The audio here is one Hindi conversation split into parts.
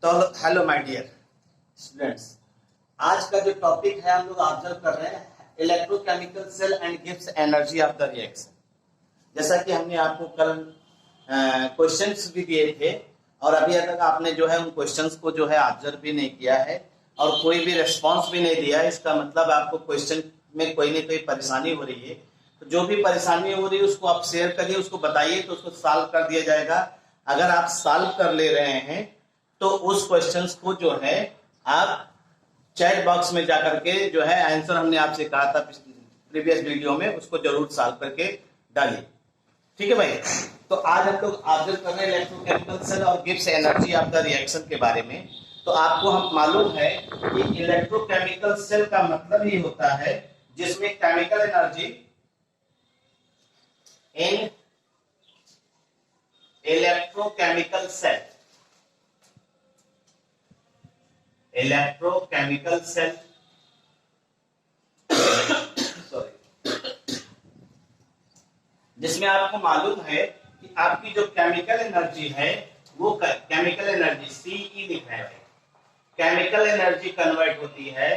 तो हेलो माय डियर स्टूडेंट्स, आज का जो टॉपिक है हम लोग ऑब्जर्व कर रहे हैं इलेक्ट्रोकेमिकल सेल एंड गिव्स एनर्जी ऑफ द रिएक्शन। जैसा कि हमने आपको कल क्वेश्चंस भी दिए थे और अभी तक आपने जो है उन क्वेश्चंस को जो है ऑब्जर्व भी नहीं किया है और कोई भी रिस्पांस भी नहीं दिया है। इसका मतलब आपको क्वेश्चन में कोई ना कोई परेशानी हो रही है। तो जो भी परेशानी हो रही है उसको आप शेयर करिए, उसको बताइए, तो उसको सॉल्व कर दिया जाएगा। अगर आप सॉल्व कर ले रहे हैं तो उस क्वेश्चंस को जो है आप चैट बॉक्स में जाकर के जो है आंसर हमने आपसे कहा था प्रीवियस वीडियो में, उसको जरूर सॉल्व करके डालिए। ठीक है भाई। तो आज हम लोग ऑब्जर्व कर रहे हैं इलेक्ट्रोकेमिकल सेल और gives energy of the reaction के बारे में। तो आपको हम मालूम है कि इलेक्ट्रोकेमिकल सेल का मतलब ही होता है जिसमें chemical energy in electrochemical cell, electrochemical cell sorry, जिसमें आपको मालूम है कि आपकी जो केमिकल एनर्जी है वो केमिकल एनर्जी सीई लिखा है, केमिकल एनर्जी कन्वर्ट होती है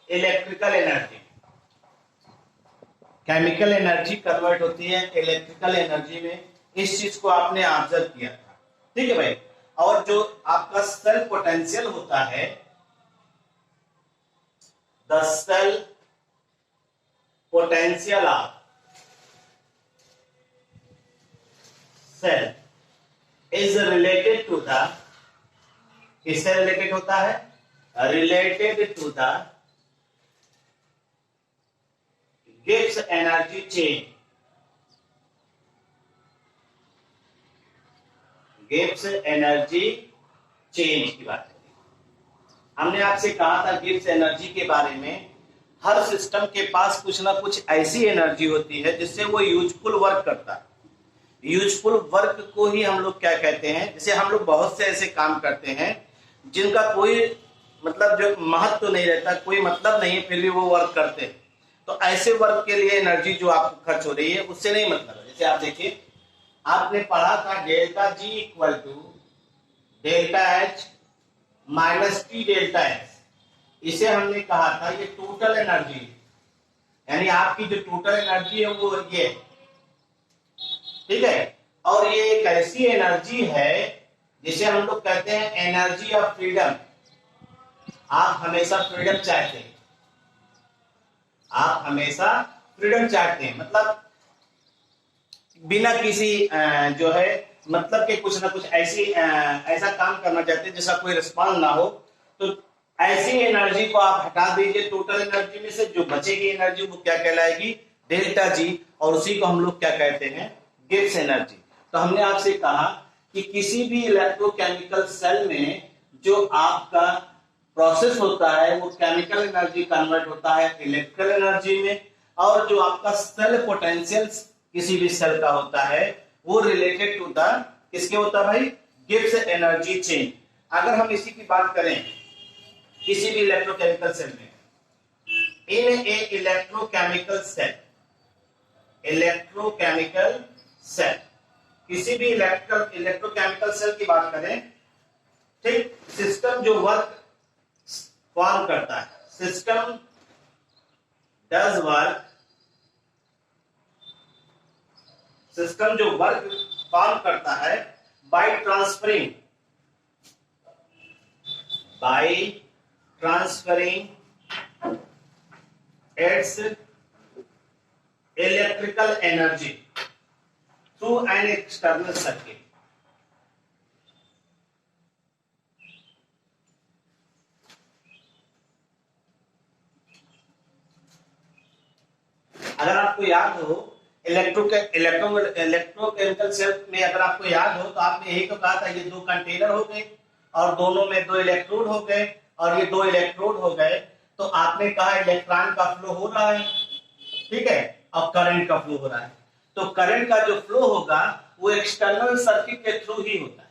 electrical energy, chemical energy convert होती है इलेक्ट्रिकल एनर्जी में। इस चीज को आपने ऑब्जर्व किया था। ठीक है भाई। और जो आपका सेल पोटेंशियल होता है, the cell potential of cell is related to the, किससे रिलेटेड होता है? Related to the gives energy change, gives energy change की बात है। हमने आपसे कहा था गिव्स एनर्जी के बारे में, हर सिस्टम के पास कुछ ना कुछ ऐसी एनर्जी होती है जिससे वो यूजफुल वर्क करता है। यूजफुल वर्क को ही हम लोग क्या कहते हैं? जैसे हम लोग बहुत से ऐसे काम करते हैं जिनका कोई मतलब जो महत्व तो नहीं रहता, कोई मतलब नहीं है, फिर भी वो वर्क करते हैं। तो ऐसे वर्क के लिए एनर्जी जो आपको खर्च हो रही है उससे नहीं मतलब है। जैसे आप देखिए, आपने पढ़ा था delta G equal to delta H minus T delta S. इसे हमने कहा था ये टोटल एनर्जी, यानी आपकी जो टोटल एनर्जी है वो ये, ठीक है। और ये एक ऐसी एनर्जी है जिसे हम लोग कहते हैं एनर्जी ऑफ फ्रीडम। आप हमेशा फ्रीडम चाहते हैं, आप हमेशा फ्रीडम चाहते हैं, मतलब बिना किसी जो है मतलब के कुछ ना कुछ ऐसा काम करना चाहते हैं जिसका कोई रिस्पॉन्स ना हो। तो ऐसी एनर्जी को आप हटा दीजिए टोटल एनर्जी में से, जो बचेगी एनर्जी वो क्या कहलाएगी? Delta G. और उसी को हम लोग क्या कहते हैं? Gives energy. तो हमने आपसे कहा कि किसी भी इलेक्ट्रोकेमिकल सेल में जो आपका प्रोसेस होता है वो केमिकल एनर्जी कन्वर्ट होता है इलेक्ट्रिकल एनर्जी में, और जो आपका सेल पोटेंशियल किसी भी सेल का होता है वो रिलेटेड टू द किसके होता है भाई? Gives energy change. अगर हम इसी की बात करें किसी भी इलेक्ट्रोकेमिकल सेल में, इन ए इलेक्ट्रोकेमिकल सेल, इलेक्ट्रोकेमिकल सेल, किसी भी इलेक्ट्रोकेमिकल सेल की बात करें, ठीक, सिस्टम जो वर्क फॉर्म करता है, सिस्टम डज वर्क, सिस्टम जो वर्क फॉर्म करता है by transferring its electrical energy through an external circuit. अगर आपको याद हो इलेक्ट्रोकेमिकल सेल में, अगर आपको याद हो तो आपने यही तो कहा था ये दो कंटेनर हो गए और दोनों में दो इलेक्ट्रोड हो गए और ये दो इलेक्ट्रोड हो गए। तो आपने कहा इलेक्ट्रॉन का फ्लो हो रहा है, ठीक है, और करंट का फ्लो हो रहा है। तो करंट का जो फ्लो होगा वो एक्सटर्नल सर्किट के थ्रू ही होता है।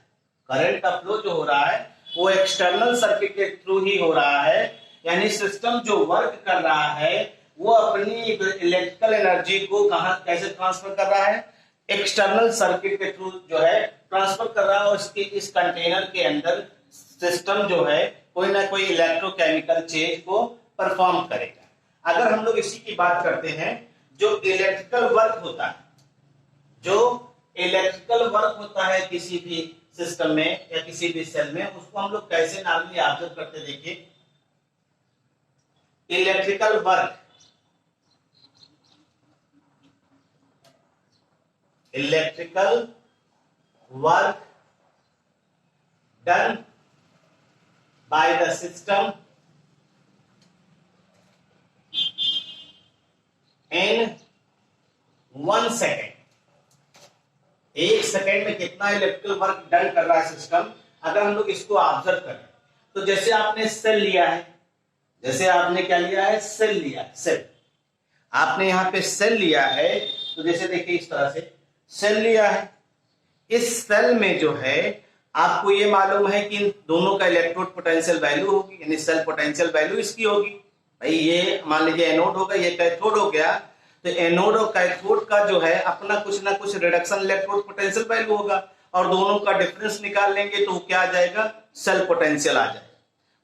करंट का फ्लो जो हो रहा है वो एक्सटर्नल सर्किट के थ्रू ही हो रहा है, यानी सिस्टम जो वर्क कर रहा है वो अपनी इलेक्ट्रिकल एनर्जी को कहां कैसे ट्रांसफर कर रहा है? एक्सटर्नल सर्किट के थ्रू जो है ट्रांसफर कर रहा है और इसके इस कंटेनर के अंदर सिस्टम जो है कोई ना कोई इलेक्ट्रोकेमिकल चेंज को परफॉर्म करेगा। अगर हम लोग इसी की बात करते हैं, जो इलेक्ट्रिकल वर्क होता है, जो इलेक्ट्रिकल वर्क होता है किसी भी सिस्टम में या किसी भी सेल में, उसको हम लोग कैसे नॉर्मली ऑब्जर्व करते, देखिए electrical work, electrical work done by the system in 1 second। 1 second में कितना इलेक्ट्रिकल वर्क डन कर रहा है सिस्टम, अगर हम लोग इसको ऑब्जर्व करें तो जैसे आपने सेल लिया है, जैसे आपने क्या लिया है, सेल लिया है, सेल आपने यहां पे सेल लिया है, तो जैसे देखिए इस तरह से सेल लिया है। इस सेल में जो है आपको ये मालूम है कि इन दोनों का इलेक्ट्रोड पोटेंशियल वैल्यू होगी, यानी सेल पोटेंशियल वैल्यू इसकी होगी। भाई ये मान लीजिए एनोड होगा, ये कैथोड हो गया, तो एनोड और कैथोड का जो है अपना कुछ ना कुछ रिडक्शन इलेक्ट्रोड पोटेंशियल वैल्यू होगा, और दोनों का डिफरेंस निकाल लेंगे तो क्या आ जाएगा, सेल पोटेंशियल आ जाएगा,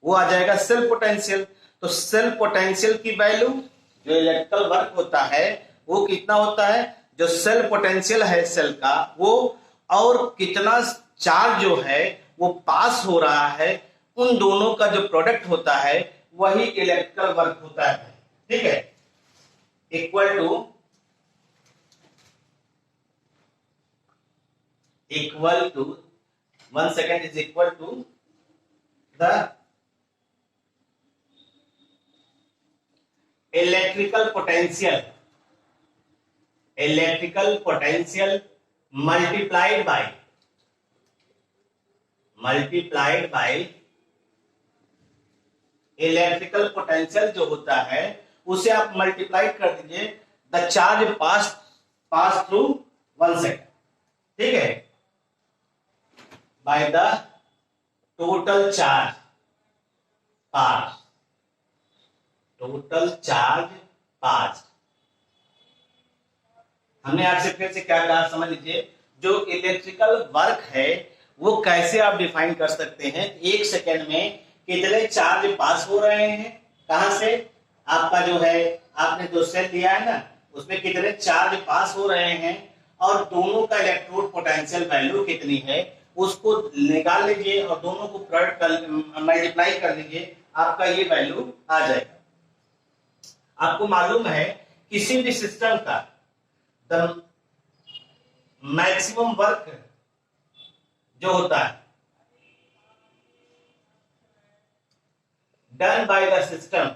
वो आ जाएगा सेल पोटेंशियल। तो सेल पोटेंशियल की वैल्यू, जो इलेक्ट्रिकल वर्क होता है वो कितना होता है, जो सेल पोटेंशियल है सेल का वो, और कितना चार्ज जो है वो पास हो रहा है, उन दोनों का जो प्रोडक्ट होता है वही इलेक्ट्रिकल वर्क होता है। ठीक है, equal to 1 second is equal to the electrical potential multiplied by electrical potential जो होता है उसे आप मल्टीप्लाई कर दीजिए the charge pass through 1 second. ठीक है, by the total charge pass. हमने आपसे फिर से क्या कहा, समझ लीजिए, जो इलेक्ट्रिकल वर्क है वो कैसे आप डिफाइन कर सकते हैं, 1 सेकेंड में कितने चार्ज पास हो रहे हैं, कहां से, आपका जो है आपने जो सेल लिया है ना उसमें कितने चार्ज पास हो रहे हैं, और दोनों का इलेक्ट्रोड पोटेंशियल वैल्यू कितनी है उसको निकाल लीजिए और दोनों को मल्टीप्लाई कर लीजिए, आपका ये वैल्यू आ जाएगा। आपको मालूम है किसी भी सिस्टम का द मैक्सिमम वर्क जो होता है done by the system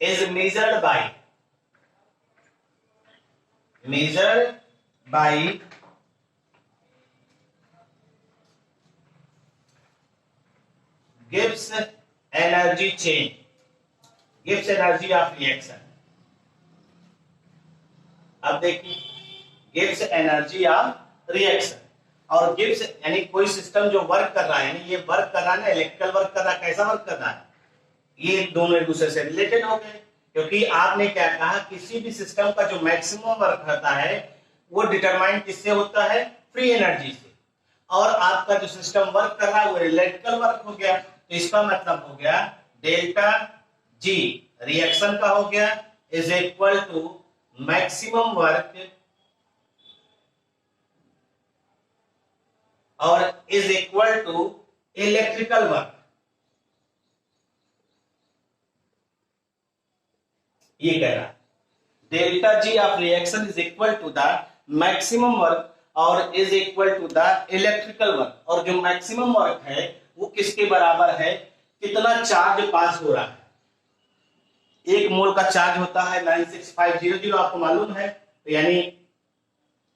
is measured by Gibbs energy change, Gibbs energy of reaction। अब देखिए गिब्स एनर्जी ऑफ रिएक्शन, और गिब्स यानी कोई सिस्टम जो वर्क कर रहा है, यानी ये वर्क कर रहा है ना, इलेक्ट्रिकल वर्क कर रहा है, कैसा वर्क कर रहा है, ये दोनों एक दूसरे से रिलेटेड हो गए, क्योंकि आपने क्या कहा, किसी भी सिस्टम का जो मैक्सिमम वर्क होता है वो डिटरमाइन किससे होता है, फ्री एनर्जी से, और आपका जो सिस्टम वर्क कर रहा है वो इलेक्ट्रिकल वर्क हो गया, तो इसका मतलब हो गया डेल्टा जी रिएक्शन का हो गया is equal to maximum work और is equal to electrical work. ये कह रहा है delta G of reaction is equal to the maximum work और is equal to the electrical work, और जो मैक्सिमम वर्क है वो किसके बराबर है, कितना चार्ज पास हो रहा है। 1 मोल का चार्ज होता है 96500, आपको मालूम है, तो यानी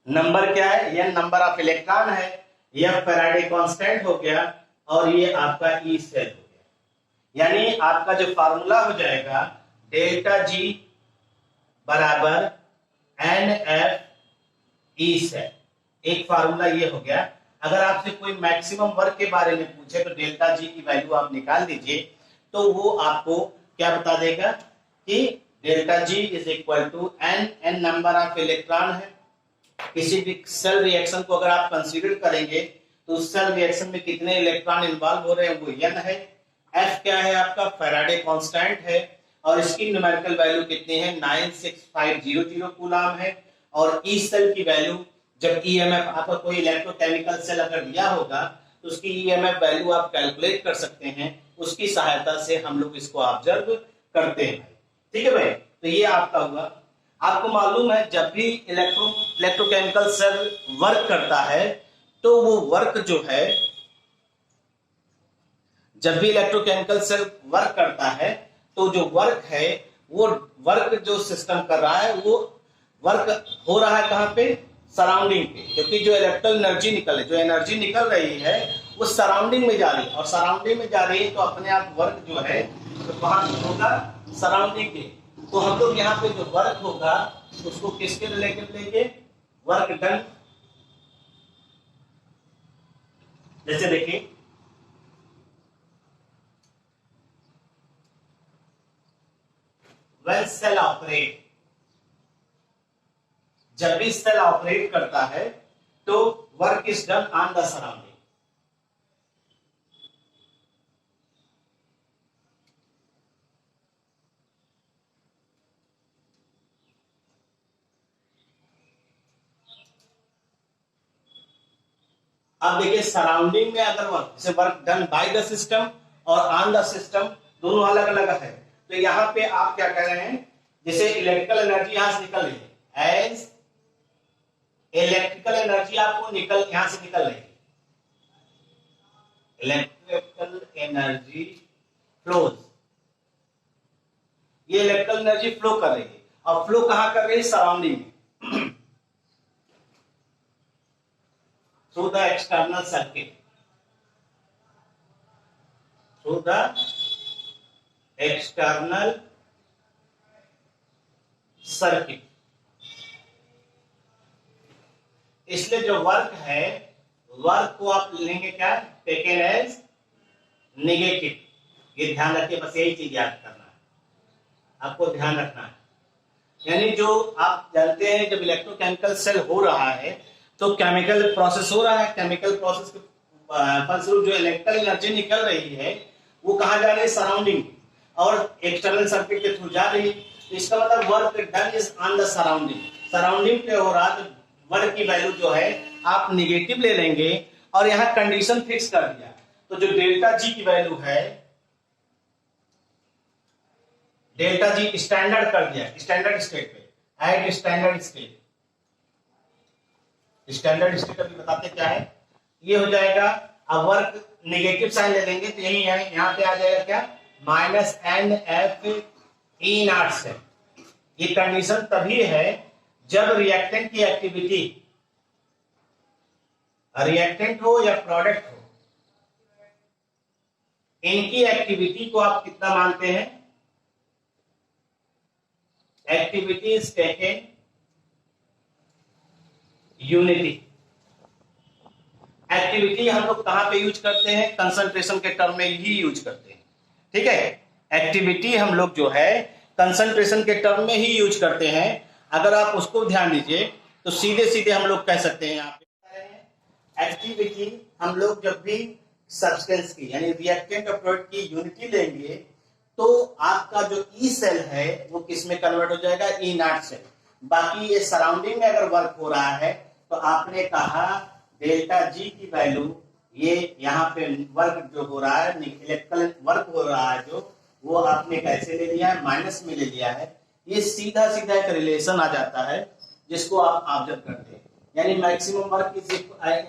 नंबर क्या है, यह नंबर ऑफ इलेक्ट्रॉन है, यह फैराडे कांस्टेंट हो गया, और ये आपका ई सेल हो गया, यानी आपका जो फार्मूला हो जाएगा डेल्टा जी बराबर एन एफ ई सेल, एक फार्मूला ये हो गया। अगर आपसे कोई मैक्सिमम वर्क के बारे में पूछे तो डेल्टा जी की वैल्यू आप निकाल दीजिए, तो वो आपको क्या बता देगा कि delta G is equal to N, N number of electron है, किसी भी सेल रिएक्शन को अगर आप कंसीडर करेंगे तो उस सेल रिएक्शन में कितने इलेक्ट्रॉन इन्वॉल्व हो रहे हैं वो n है। F क्या है आपका, फैराडे कांस्टेंट है और इसकी न्यूमेरिकल वैल्यू कितनी है, 96500 कूलम है। और ई सेल की वैल्यू, जब ईएमएफ आपका कोई इलेक्ट्रोकेमिकल सेल अगर दिया होगा तो उसकी ईएमएफ वैल्यू आप कैलकुलेट कर सकते हैं, उसकी सहायता से हम लोग इसको ऑब्जर्व करते हैं। ठीक है भाई, तो ये आपका हुआ। आपको मालूम है जब भी इलेक्ट्रोकेमिकल सेल वर्क करता है तो वो वर्क जो है, जब भी इलेक्ट्रोकेमिकल सेल वर्क करता है तो जो वर्क है वो वर्क जो सिस्टम कर रहा है वो वर्क हो रहा है कहां पे, सराउंडिंग पे, क्योंकि जो इलेक्ट्रिकल एनर्जी निकल रही है वो सराउंडिंग में जा रही है और सराउंडिंग में जा रही है तो अपने आप वर्क जो है तो वहां होगा, सराउंडिंग के। तो हम लोग यहाँ पे जो वर्क होगा उसको किसके रिलेटेड लेंगे, वर्क डन। जैसे देखिए when cell operate, जब भी सेल ऑपरेट करता है तो work is done on the surrounding. अब देखिए सराउंडिंग में अगर वर्क, जैसे work done by the system और ऑन द सिस्टम दोनों अलग अलग है, तो यहां पे आप क्या कह रहे हैं, जैसे इलेक्ट्रिकल एनर्जी यहां से निकल रही है, एज इलेक्ट्रिकल एनर्जी आपको यहां से निकल रही है, इलेक्ट्रिकल एनर्जी फ्लोज, ये इलेक्ट्रिकल एनर्जी फ्लो कर रही है और फ्लो कहां कर रही है, सराउंडिंग में, through the external circuit, through the external circuit. इसलिए जो वर्क है, वर्क को आप लेंगे क्या, टेकन एज नेगेटिव। ये ध्यान रखिए, बस यही चीज याद करना है, आपको ध्यान रखना है। यानी जो आप जानते हैं जब इलेक्ट्रोकेमिकल सेल हो रहा है तो केमिकल प्रोसेस हो रहा है, केमिकल प्रोसेस के फलस्वरूप जो इलेक्ट्रिकल एनर्जी निकल रही है वो कहां जा रही है, सराउंडिंग और एक्सटर्नल सर्किट के थ्रू जा रही है। तो इसका मतलब work done is on the surrounding, surrounding पे हो रहा, तो वर्क की वैल्यू जो है आप निगेटिव ले लेंगे और यहां कंडीशन फिक्स कर दिया, तो जो डेल्टा जी की वैल्यू है, डेल्टा जी स्टैंडर्ड कर दिया, स्टैंडर्ड स्टेट पे, at standard state, standard state अभी बताते क्या है, ये हो जाएगा। अब वर्क नेगेटिव साइन ले लेंगे तो यही है, यहां पे आ जाएगा क्या, minus N F E naught से। ये कंडीशन तभी है जब रिएक्टेंट की एक्टिविटी, रिएक्टेंट हो या प्रोडक्ट हो, इनकी एक्टिविटी को आप कितना मानते हैं, activity is taken unity. Activity हम लोग कहां पे यूज करते हैं, कंसंट्रेशन के टर्म में ही यूज करते हैं। ठीक है, एक्टिविटी हम लोग जो है कंसंट्रेशन के टर्म में ही यूज करते हैं। अगर आप उसको ध्यान दीजिए तो सीधे सीधे हम लोग कह सकते हैं, यहाँ पे एक्टिविटी हम लोग जब भी सब्सटेंस की यानी रिएक्टेंट और प्रोडक्ट की यूनिटी लेंगे तो आपका जो ई सेल है वो किस में कन्वर्ट हो जाएगा, ई नॉट सेल। बाकी ये सराउंडिंग में अगर वर्क हो रहा है तो आपने कहा डेल्टा जी की वैल्यू, ये यहाँ पे वर्क जो हो रहा है, इलेक्ट्रिकल वर्क हो रहा है जो, वो आपने कैसे ले लिया है, माइनस में ले लिया है। ये सीधा सीधा एक रिलेशन आ जाता है जिसको आप ऑब्जर्व करते हैं, यानी maximum work is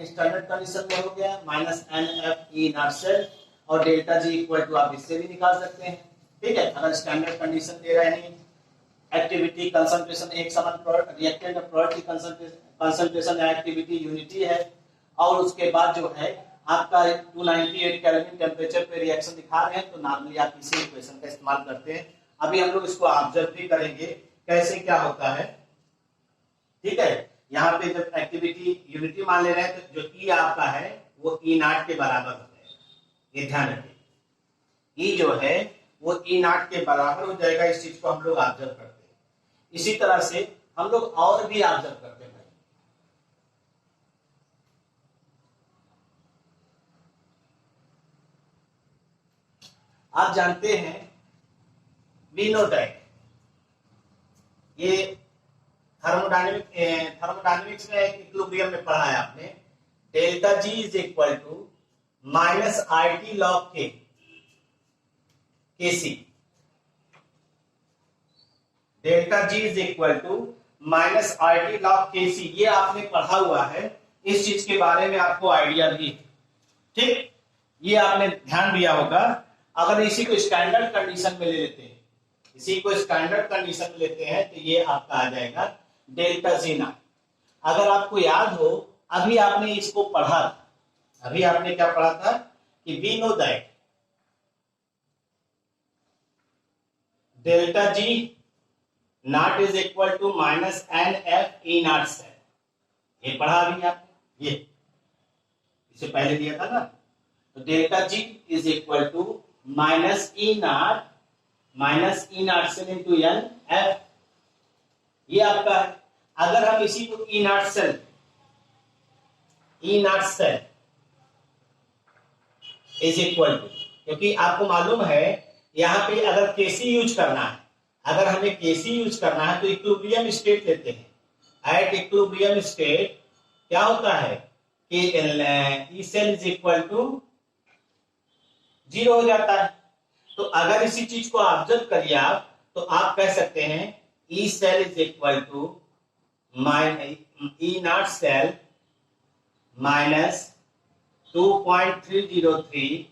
standard condition में हो गया minus N F E naught cell, और डेल्टा जी इक्वल टू आप इससे भी निकाल सकते हैं। ठीक है, अगर स्टैंडर्ड कंडीशन दे रहे हैं, एक्टिविटी कंसंट्रेशन एक समान, प्रोडक्ट रिएक्टेंट और प्रोडक्ट की कंसंट्रेशन एक्टिविटी यूनिटी है, और उसके बाद जो है आपका 298 केल्विन टेम्परेचर पे रिएक्शन दिखा रहे हैं, तो नॉर्मली आप इसी इक्वेशन का इस्तेमाल करते हैं। अभी हम लोग इसको ऑब्जर्व भी करेंगे कैसे क्या होता है। ठीक है, यहाँ पे जब एक्टिविटी यूनिटी मान ले रहे हैं तो जो ई आपका है वो ई नॉट के बराबर हो जाएगा, ये ध्यान रखिए, ई जो है वो ई नॉट के बराबर हो जाएगा। इस चीज को हम लोग ऑब्जर्व करते हैं। इसी तरह से हम लोग और भी ऑब्जर्व करते हैं। आप जानते हैं, वी नो दैट, ये थर्मोडायनेमिक्स में इक्विलिब्रियम में पढ़ा है आपने, delta G is equal to minus I T log K C. Delta G is equal to minus I T log K C, ये आपने पढ़ा हुआ है, इस चीज के बारे में आपको आइडिया भी है, ठीक, ये आपने ध्यान दिया होगा। अगर इसी को स्टैंडर्ड कंडीशन में ले लेते हैं, इसी को स्टैंडर्ड कंडीशन में लेते हैं, तो ये आपका आ जाएगा डेल्टा जी नॉट। अगर आपको याद हो, अभी आपने इसको पढ़ा था, अभी आपने क्या पढ़ा था कि we know that delta G naught is equal to minus N F E naught cell, ये पढ़ा अभी आपने, ये इससे पहले दिया था ना। तो delta G is equal to minus E naught cell into n F, ये आपका है। अगर हम इसी को E naught cell is equal to, क्योंकि आपको मालूम है यहां पे अगर केसी यूज करना है, अगर हमें केसी यूज करना है तो इक्विलिब्रियम स्टेट लेते हैं। एट इक्विलिब्रियम स्टेट क्या होता है कि E cell is equal to 0 हो जाता है। तो अगर इसी चीज को ऑब्जर्व करिए आप, तो आप कह सकते हैं E cell is equal to E naught cell minus 2.303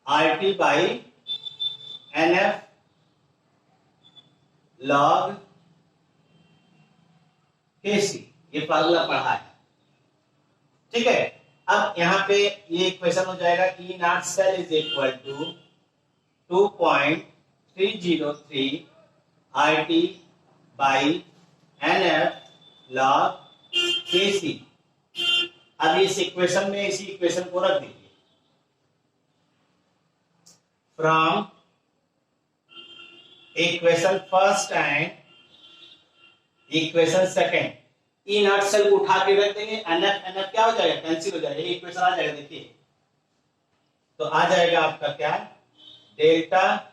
RT by NF log KC, ये फार्मूला पढ़ा है, ठीक है। अब यहां पे ये इक्वेशन हो जाएगा E naught cell is equal to 2.303 RT by NF log KC। अब इस इक्वेशन में इसी इक्वेशन को रख दीजिए, from equation first and equation second, E naught cell को उठा के रख देंगे, एनएफ क्या हो जाएगा, कैंसिल हो जाएगा, ये इक्वेशन आ जाएगा, देखिए तो आ जाएगा आपका क्या, delta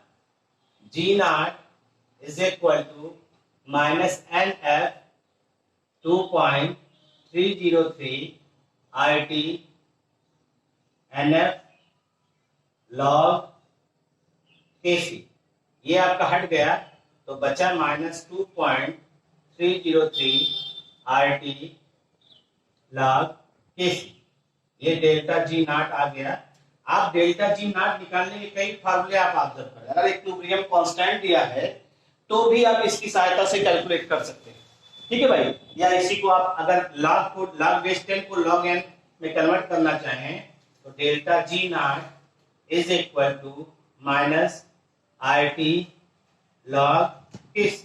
G naught is equal to minus N F 2.303 RT NF log KC, ये आपका हट गया तो बचा माइनस 2.303 RT log KC, ये डेल्टा जी नॉट आ गया। आप डेल्टा जी नॉट निकालने के कई फार्मूले आप ऑब्जर्व करें, अगर इक्विलिब्रियम कांस्टेंट दिया है तो भी आप इसकी सहायता से कैलकुलेट कर सकते हैं, ठीक है भाई। या इसी को आप अगर log बेस 10 को log n में कन्वर्ट करना चाहें तो delta G naught is equal to minus I T log किस,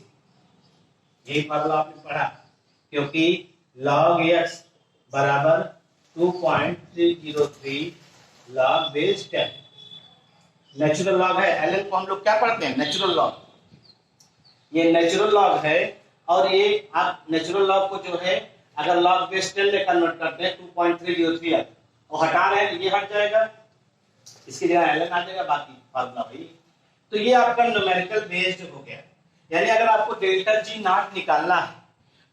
यही फार्मूला आपने पढ़ा, क्योंकि log x बराबर 2.303 log बेस 10, नेचुरल लॉग है, ln को हम लोग क्या पढ़ते हैं, नेचुरल लॉग, ये नेचुरल लॉग है। और ये आप नेचुरल लॉग को जो है अगर लॉग बेस 10 में कन्वर्ट करते हैं 2.303 और हटा रहे हैं, ये हट जाएगा, इसकी जगह ln आ जाएगा, बाकी फार्मूला वही। तो ये आपका न्यूमेरिकल बेस्ड हो गया। यानी अगर आपको डेल्टा जी नॉट निकालना है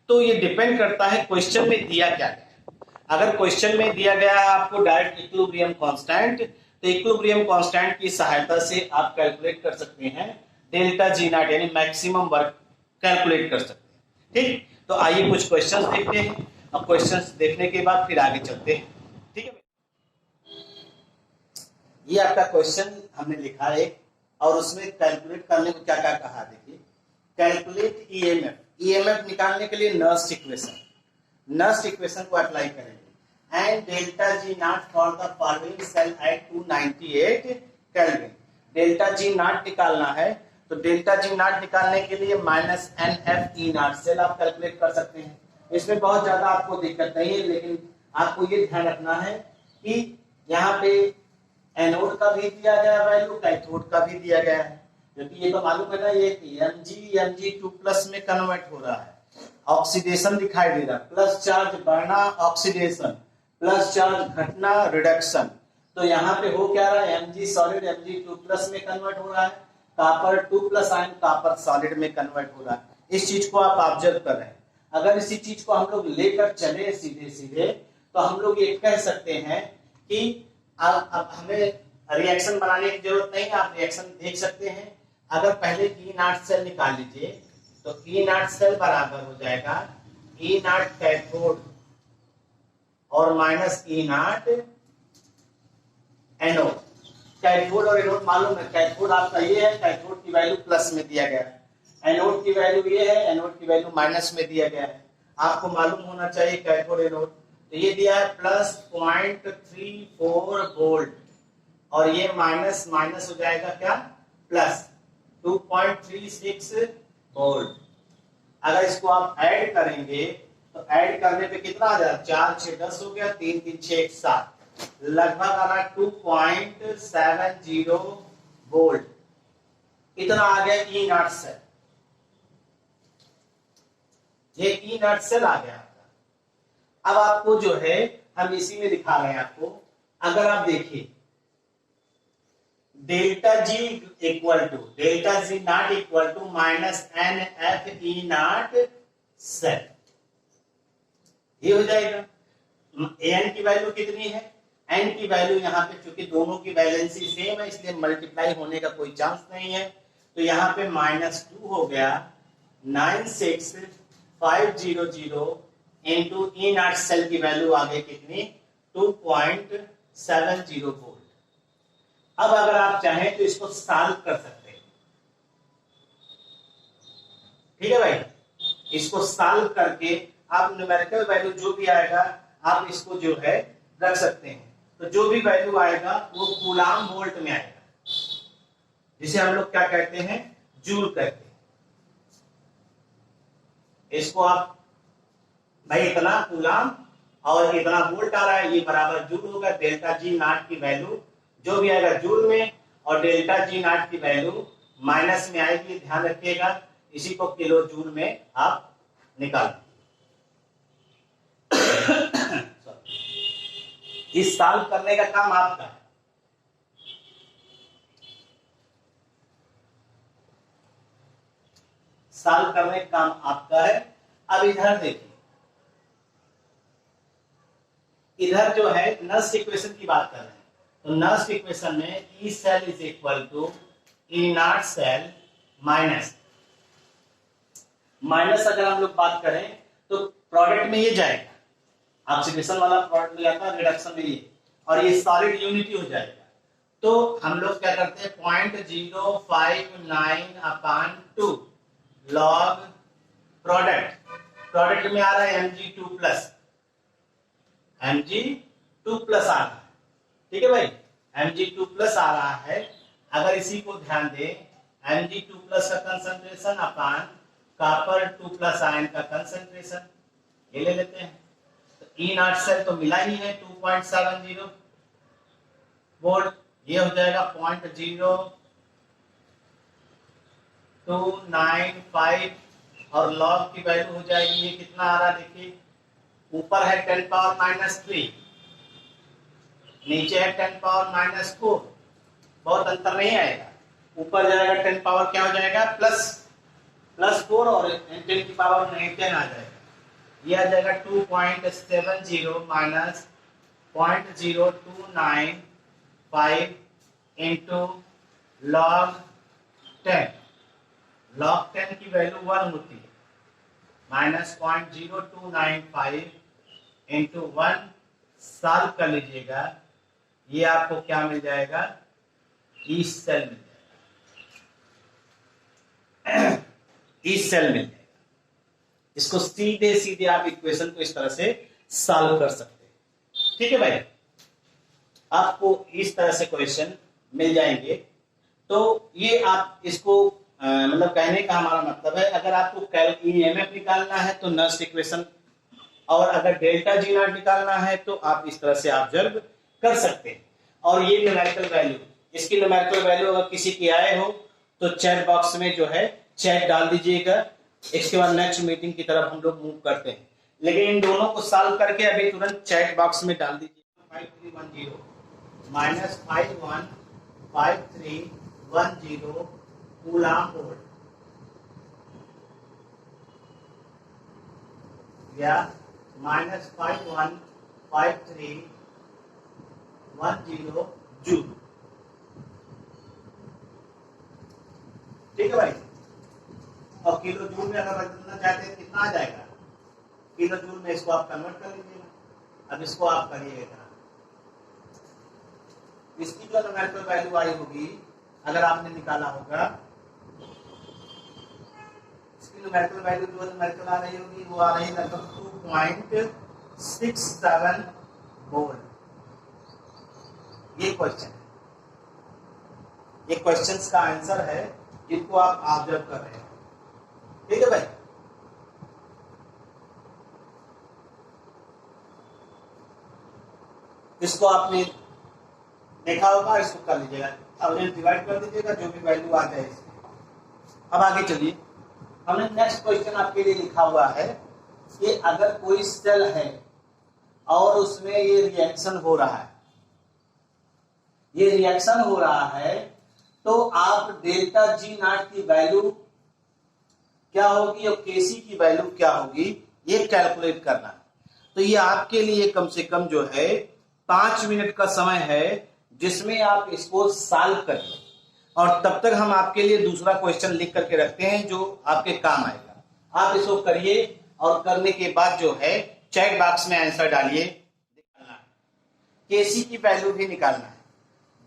तो ये डिपेंड करता है क्वेश्चन में दिया क्या है। अगर क्वेश्चन में दिया गया है आपको डायरेक्ट इक्विलिब्रियम कांस्टेंट, तो इक्विलिब्रियम कांस्टेंट की सहायता से आप कैलकुलेट कर सकते हैं डेल्टा जी नॉट, यानी मैक्सिमम वर्क कैलकुलेट कर सकते हैं, ठीक। तो आइए कुछ क्वेश्चंस देखते हैं, अब क्वेश्चंस देखने के बाद फिर आगे चलते हैं, ठीक है। ये आपका क्वेश्चन हमने लिखा है और उसमें कैलकुलेट करने को क्या क्या कहा, देखिए कैलकुलेट ईएमएफ, ईएमएफ निकालने के लिए नर्स्ट इक्वेशन को अप्लाई करेंगे and delta G naught for the following cell at 298 kelvin. Delta G naught निकालना है तो डेल्टा जी नॉट निकालने के लिए minus N F E naught cell आप कैलकुलेट कर सकते हैं। इसमें बहुत ज्यादा आपको दिक्कत नहीं है, लेकिन आपको ये ध्यान रखना है कि यहाँ पे एनोड का भी दिया गया वैल्यू, कैथोड का भी दिया गया है, क्योंकि ये तो मालूम है ना ये Mg2+ में कन्वर्ट हो रहा है, ऑक्सीडेशन दिखाई दे रहा है, प्लस चार्ज बढ़ना ऑक्सीडेशन, प्लस चार्ज घटना रिडक्शन, तो यहाँ पे हो क्या रहा है, Mg सॉलिड Mg2+ में कन्वर्ट हो रहा है, कॉपर 2+ आयन कॉपर सॉलिड में कन्वर्ट हो रहा है। इस चीज को आप ऑब्जर्व कर रहे हैं। अगर इसी चीज को हम लोग लेकर चले सीधे सीधे तो हम लोग ये कह सकते हैं कि अब हमें रिएक्शन बनाने की जरूरत नहीं, आप रिएक्शन देख सकते हैं। अगर पहले E0 सेल निकाल लीजिए तो E0 सेल बराबर हो जाएगा E0 कैथोड और माइनस E0 एनोड। कैथोड और एनोड मालूम है, कैथोड आपका ये है, कैथोड की वैल्यू प्लस में दिया गया है, एनोड की वैल्यू ये है, एनोड की वैल्यू माइनस में दिया गया है। आपको मालूम होना चाहिए कैथोड एनोड। तो ये दिया है प्लस 0.34 वोल्ट और ये माइनस माइनस हो जाएगा क्या, प्लस 2.36 वोल्ट। अगर इसको आप ऐड करेंगे तो ऐड करने पे कितना आ जाएगा, 4 6 10 हो गया, 3 3 6 7, लगभग आ रहा 2.70 वोल्ट। इतना आ गया E0 सेल, ये E0 सेल आ गया आपका। अब आपको जो है हम इसी में दिखा रहे हैं आपको। अगर आप देखिए delta G naught equal to minus NF E0 cell, ये हो जाएगा। An की वैल्यू कितनी है, N की वैल्यू यहाँ पे चूंकि दोनों की वैलेंसी सेम है इसलिए मल्टीप्लाई होने का कोई चांस नहीं है। तो यहाँ पे -2 हो गया, 96500 इंटू E0 सेल की वैल्यू आ गई कितनी, 2.70 वोल्ट। अब अगर आप चाहें तो इसको सॉल्व कर सकते हैं, ठीक है भाई। इसको सॉल्व करके आप न्यूमेरिकल वैल्यू जो भी आएगा आप इसको जो है रख सकते हैं। तो जो भी वैल्यू आएगा वो कूलाम वोल्ट में आएगा, जिसे हम लोग क्या कहते हैं, जूल कहते हैं। इसको आप भाई इतना कूलाम और इतना वोल्ट आ रहा है, ये बराबर जूल होगा। डेल्टा जी नॉट की वैल्यू जो भी आएगा जूल में और डेल्टा जी नॉट की वैल्यू माइनस में आएगी, ध्यान रखिएगा। इसी को किलो जूल में आप निकाल। इस सॉल्व करने का काम आपका है। सॉल्व करने का काम आपका है। अब इधर देखिए, इधर जो है नस्ट इक्वेशन की बात कर रहे हैं। तो नस्ट इक्वेशन में E cell is equal to E0 cell minus अगर हम लोग बात करें तो प्रोडक्ट में ये जाएगा, ऑक्सीडेशन वाला प्रोडक्ट में जाता है, रिडक्शन में ये, और ये सॉलिड यूनिटी हो जाएगा। तो हम लोग क्या करते हैं, 0.059/2 लॉग प्रोडक्ट में आ रहा है Mg2+, Mg2+ आ रहा है, ठीक है भाई, Mg2+ आ रहा है। अगर इसी को ध्यान दें, Mg2+ का कंसंट्रेशन अपान कॉपर 2+ आयन का कंसंट्रेशन, ये ले लेते हैं। तो E0 सेल तो मिला ही है 2.70 वोल्ट, ये हो जाएगा 0.0295 और लॉग की वैल्यू हो जाएगी, ये कितना आ रहा है देखिए, ऊपर है 10⁻³ नीचे है 10⁻⁴, बहुत अंतर नहीं आएगा। ऊपर जाएगा 10 पावर क्या हो जाएगा, +4 और 10 की पावर -10 आ जाएगा। ये आ जाएगा 2.70 माइनस 0.0295 इंटू लॉग 10। लॉग 10 की वैल्यू 1 होती है, माइनस 0.0295 इंटू 1 सॉल्व कर लीजिएगा, ये आपको क्या मिल जाएगा, ई सेल मिल जाएगा। ई सेल मिल जाएगा। इसको सीधे सीधे आप इक्वेशन को इस तरह से सॉल्व कर सकते हैं, ठीक है भाई। आपको इस तरह से क्वेश्चन मिल जाएंगे। तो ये आप इसको मतलब कहने का हमारा मतलब है, अगर आपको EMF निकालना है तो नस्ट इक्वेशन, और अगर डेल्टा जी नॉट निकालना है तो आप इस तरह से ऑब्जर्व कर सकते हैं। और ये न्यूमेरिकल वैल्यू, इसकी न्यूमेरिकल वैल्यू अगर किसी की आए हो तो चैट बॉक्स में जो है चैट डाल दीजिएगा। इसके बाद नेक्स्ट मीटिंग की तरफ हम लोग मूव करते हैं, लेकिन इन दोनों को सॉल्व करके अभी तुरंत चैट बॉक्स में डाल दीजिए 5310 -515310 कूलाम वोल्ट या -515310 जूल। ठीक है भाई। और किलो जूल में अगर बदलना चाहते हैं कितना आ जाएगा, किलो जूल में इसको आप कन्वर्ट कर लीजिएगा। अब इसको आप करिएगा, इसकी जो न्यूमेरिकल वैल्यू आई होगी अगर आपने निकाला होगा, इसकी न्यूमेरिकल वैल्यू जो न्यूमेरिकल आ रही होगी वो आ रही है लगभग 2.67 वोल्ट। ये क्वेश्चन है, ये क्वेश्चंस का आंसर है जिनको आप ऑब्जर्व कर रहे हैं। ठीक है भाई। इसको आपने देखा होगा, इसको कर लीजिएगा, अब डिवाइड कर दीजिएगा जो भी वैल्यू आ जाए इसमें। अब आगे चलिए, हमने नेक्स्ट क्वेश्चन आपके लिए लिखा हुआ है कि अगर कोई सेल है और उसमें ये रिएक्शन हो रहा है, ये रिएक्शन हो रहा है, तो आप डेल्टा जी नॉट की वैल्यू क्या होगी और केसी की वैल्यू क्या होगी ये कैलकुलेट करना है। तो ये आपके लिए कम से कम जो है 5 मिनट का समय है जिसमें आप इसको सॉल्व करिए, और तब तक हम आपके लिए दूसरा क्वेश्चन लिख करके रखते हैं जो आपके काम आएगा। आप इसको करिए और करने के बाद जो है चैट बॉक्स में आंसर डालिए। निकालना है, केसी की वैल्यू भी निकालना है,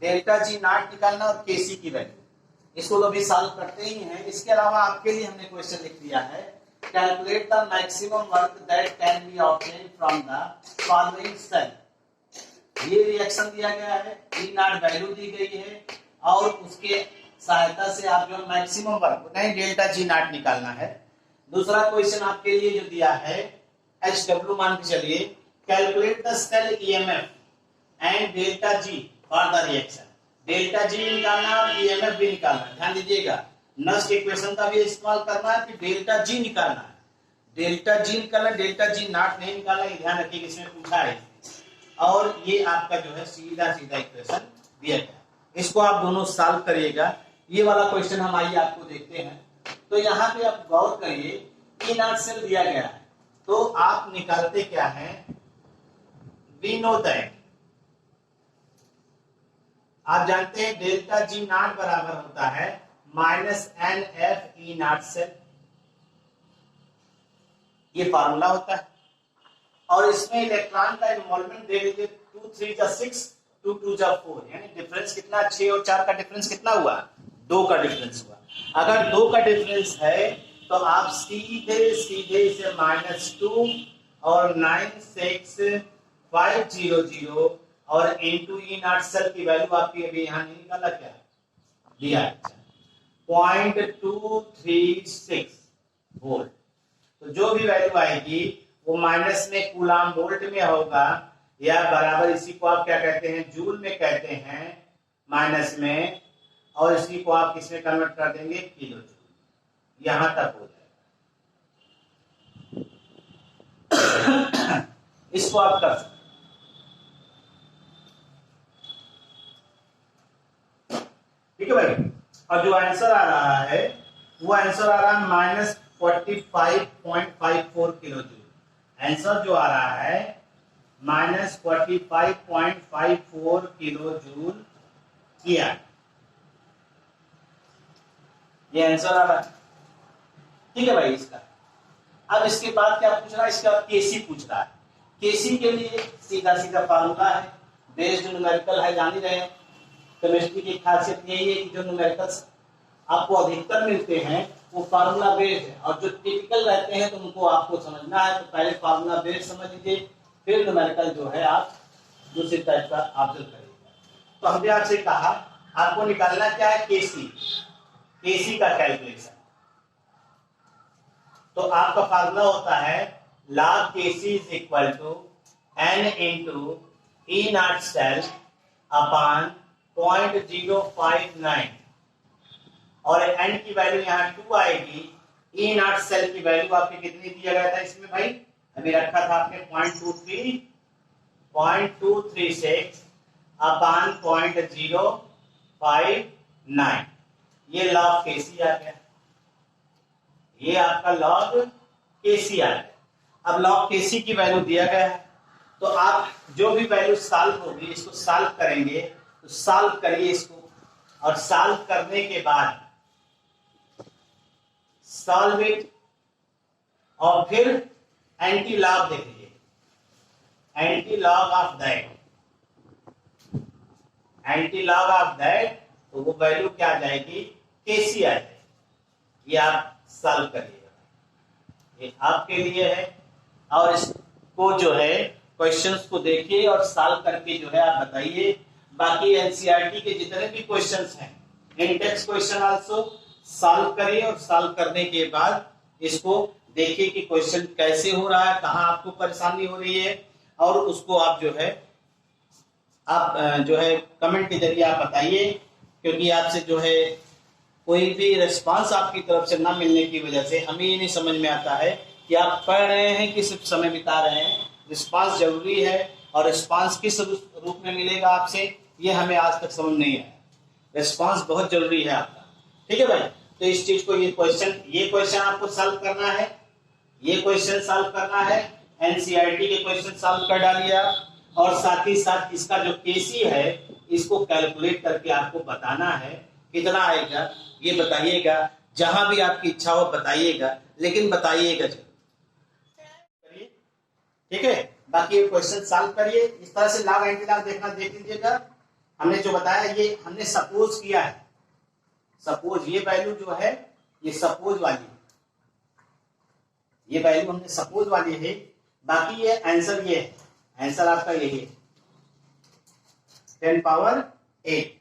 डेल्टा जी नॉट निकालना और केसी की वैल्यू, इसको तो भी सॉल्व करते ही हैं। इसके अलावा आपके लिए हमने क्वेश्चन लिख दिया है, calculate the maximum work that can be obtained from the following cell. ये रिएक्शन दिया गया है, ई नॉट वैल्यू दी गई है, और उसके सहायता से आप जो मैक्सिमम वर्क नहीं डेल्टा जी नॉट निकालना है। दूसरा क्वेश्चन आपके लिए जो दिया है एच डब्ल्यू मान के चलिए, calculate the cell EMF and delta G for the reaction. Delta G निकालना और ईएमएफ भी निकालना है। ध्यान दीजिएगा, नस्ट इक्वेशन का भी इस्तेमाल करना है कि डेल्टा जी निकालना है, डेल्टा जी निकालना, डेल्टा जी नॉट नहीं निकालना, ये ध्यान रखिए इसमें पूछा है। और ये आपका जो है सीधा सीधा इक्वेशन दिया गया, इसको आप दोनों सॉल्व करिएगा। ये वाला क्वेश्चन हम आइए आपको देखते हैं। तो यहाँ पे आप गौर करिए, ई नॉट सेल दिया गया है, तो आप निकालते क्या है, वी नो दैट, आप जानते हैं डेल्टा जी नॉट बराबर होता है -NF ई नॉट सेल, ये फार्मूला होता है। और इसमें इलेक्ट्रॉन का इन्वॉल्वमेंट दे दीजिए, 2 3 जा 6, 2 2 जा 4, यानी डिफरेंस कितना, 6 और 4 का डिफरेंस कितना हुआ, 2 का डिफरेंस हुआ। अगर 2 का डिफरेंस है तो आप सीधे सीधे इसे -2 और 96500 और इनटू ई नॉट सेल की वैल्यू आपकी अभी यहाँ नहीं निकाला, क्या दिया है 0.236 वोल्ट। तो जो भी वैल्यू आएगी वो माइनस में कूलाम वोल्ट में होगा, या बराबर इसी को आप क्या कहते हैं, जूल में कहते हैं माइनस में, और इसी को आप किसमें कन्वर्ट कर देंगे, किलो जूल। यहां तक हो जाएगा। इसको आप कर सकते, ठीक है भाई। और जो आंसर आ रहा है वो आंसर आ रहा है -45.54 किलो जूल। आंसर जो आ रहा है -45.54 किलो जूल किया, ये आंसर आ रहा है। ठीक है भाई। इसका अब इसके बाद क्या पूछ रहा है, इसका केसी पूछ रहा है। केसी के लिए सीधा सीधा फार्मूला है, बेस्ड न्यूमेरिकल है, जान ही रहे हैं। केमिस्ट्री की खासियत यही है कि जो न्यूमेरिकल्स आपको अधिकतर मिलते हैं वो फार्मूला बेस्ड है, और जो टिपिकल रहते हैं तो उनको आपको समझना है। तो पहले फार्मूला बेस्ड समझ लीजिए, फिर न्यूमेरिकल जो है आप दूसरी टाइप का ऑब्जर्व करिएगा। तो हमने आपसे कहा आपको निकालना क्या है, केसी, केसी का कैलकुलेशन। तो आपका फार्मूला होता है log Kc is equal to n into E naught cell upon 0.059, और n की वैल्यू यहाँ 2 आएगी। E naught सेल की वैल्यू आपकी कितनी दिया गया था इसमें भाई, अभी रखा था आपने 0.236, अपान 0.059, ये लॉग केसी आ गया, ये आपका लॉग केसी आ गया। अब लॉग केसी की वैल्यू दिया गया है, तो आप जो भी वैल्यू सॉल्व होगी इसको सॉल्व करेंगे, तो सॉल्व करिए इसको, और सॉल्व करने के बाद सॉल्व इट, और फिर एंटी लॉग देख लीजिए, anti log of that, anti log of that, तो वो वैल्यू क्या आ जाएगी, केसी आ जाएगी। ये आप सॉल्व करिएगा, ये आपके लिए है। और इसको जो है क्वेश्चंस को देखिए और सॉल्व करके जो है आप बताइए। बाकी एनसीईआरटी के जितने भी क्वेश्चंस हैं, इंडेक्स क्वेश्चन आल्सो सॉल्व करिए, और सॉल्व करने के बाद इसको देखिए कि क्वेश्चन कैसे हो रहा है, कहां आपको परेशानी हो रही है, और उसको आप जो है कमेंट के जरिए आप बताइए। क्योंकि आपसे जो है कोई भी रिस्पांस आपकी तरफ से ना मिलने की वजह से हमें ये नहीं समझ में आता है कि आप पढ़ रहे हैं कि सिर्फ समय बिता रहे हैं। रिस्पांस जरूरी है, और रिस्पांस किस रूप में मिलेगा आपसे, ये हमें आज तक समझ नहीं आया। रिस्पांस बहुत जरूरी है आपका, ठीक है भाई। तो इस चीज को, ये क्वेश्चन आपको सॉल्व करना है, ये क्वेश्चन सॉल्व करना है, एनसीईआरटी के क्वेश्चन सॉल्व कर डालिए आप, और साथ ही साथ इसका जो केसी है इसको कैलकुलेट करके आपको बताना है कितना आएगा, ये बताइएगा। जहां भी आपकी इच्छा हो बताइएगा, लेकिन बताइएगा जरूर, ठीक है। बाकी ये क्वेश्चन सॉल्व करिए, इस तरह से लॉग एंटी लॉग देखना देख लीजिएगा। हमने जो बताया ये हमने सपोज किया है, सपोज ये वैल्यू जो है ये सपोज वाली है, ये वैल्यू हमने सपोज वाली है। बाकी ये आंसर, ये है आंसर आपका यही है 10 पावर 8,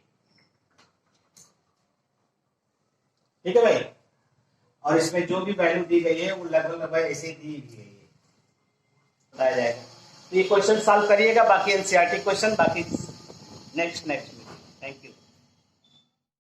ठीक है भाई। और इसमें जो भी वैल्यू दी गई है वो लगभग ऐसे दी गई है, बताया जाएगा। तो ये क्वेश्चन सॉल्व करिएगा, बाकी एनसीईआरटी क्वेश्चन बाकी नेक्स्ट में। Thank you.